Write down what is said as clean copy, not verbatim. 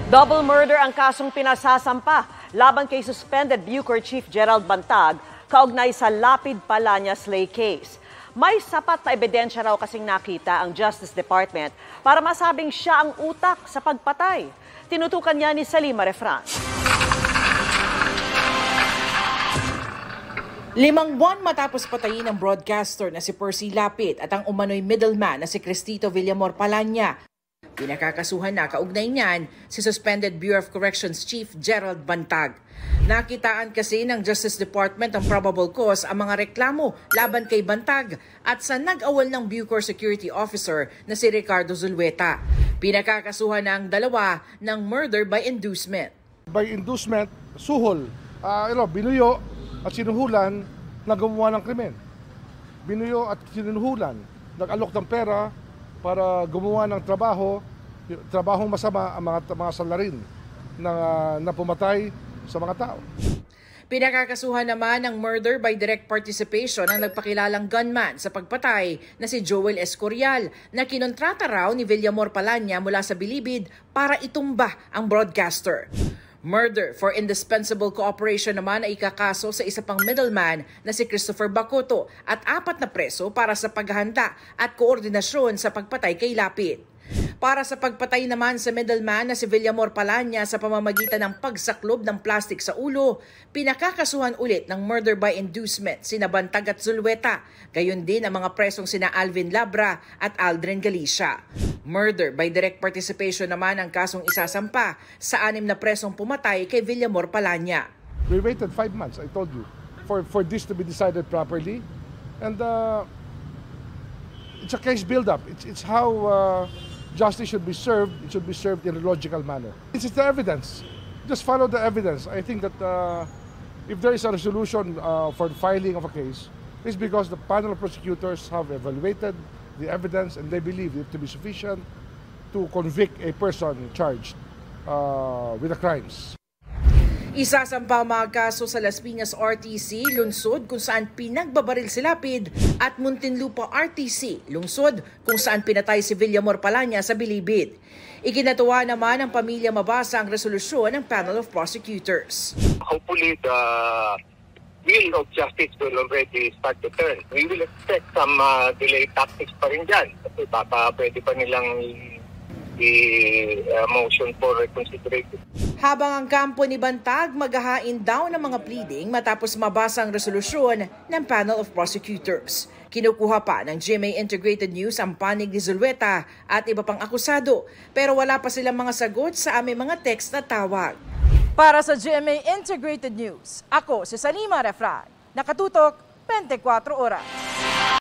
Double murder ang kasong pinasasampa laban kay suspended Bucor Chief Gerald Bantag kaugnay sa Lapid Palanya slay case. May sapat na ebidensya raw kasing nakita ang Justice Department para masabing siya ang utak sa pagpatay. Tinutukan niya ni Salima Refran. 5 buwan matapos patayin ang broadcaster na si Percy Lapid at ang umano'y middleman na si Cristito Villamor Palanya, pinakakasuhan na kaugnay niyan si suspended Bureau of Corrections Chief Gerald Bantag. Nakitaan kasi ng Justice Department ang probable cause ang mga reklamo laban kay Bantag at sa nag-awol ng Bucor Security Officer na si Ricardo Zulueta. Pinakakasuhan na ang dalawa ng murder by inducement. By inducement, suhol, binuyo at sinuhulan na gumawa ng krimen. Binuyo at sinuhulan, nag-alok ng pera para gumawa ng trabahong masama ang mga salarin na pumatay sa mga tao. Pinakakasuhan naman ng murder by direct participation ang nagpakilalang gunman sa pagpatay na si Joel Escorial na kinontrata raw ni Villamor Palanya mula sa Bilibid para itumba ang broadcaster. Murder for indispensable cooperation naman ay ikakaso sa isa pang middleman na si Christopher Bacoto at 4 na preso para sa paghahanda at koordinasyon sa pagpatay kay Lapid. Para sa pagpatay naman sa middleman na si Villamor Palanya sa pamamagitan ng pagsaklob ng plastik sa ulo, pinakakasuhan ulit ng murder by inducement sina Bantag at Zulueta, gayon din ang mga presong sina Alvin Labra at Aldrin Galicia. Murder by direct participation naman ang kasong isasampa sa 6 na presong pumatay kay Villamor Palanya. We waited 5 months, I told you, for this to be decided properly. And it's a case build-up. It's how justice should be served. It should be served in a logical manner. This is the evidence. Just follow the evidence. I think that if there is a resolution for the filing of a case, it's because the panel of prosecutors have evaluated the evidence and they believe it to be sufficient to convict a person charged with the crimes. Isasampa ang mga kaso sa Las Piñas RTC, lungsod kung saan pinagbabaril si Lapid at Muntinlupa RTC, lungsod kung saan pinatay si Villamor Palanya sa Bilibid. Ikinatuwa naman ng pamilya mabasa ang resolusyon ng panel of prosecutors. Hopefully the wheel of justice will already start to turn. We will expect some delay tactics pa rin dyan. Kasi baka pwede pa nilang motion for reconsideration. Habang ang kampo ni Bantag maghahain daw ng mga pleading matapos mabasa ang resolusyon ng panel of prosecutors. Kinukuha pa ng GMA Integrated News ang panig ni Zulueta at iba pang akusado pero wala pa silang mga sagot sa aming mga text na tawag. Para sa GMA Integrated News, ako si Salima Refran, nakatutok 24 oras.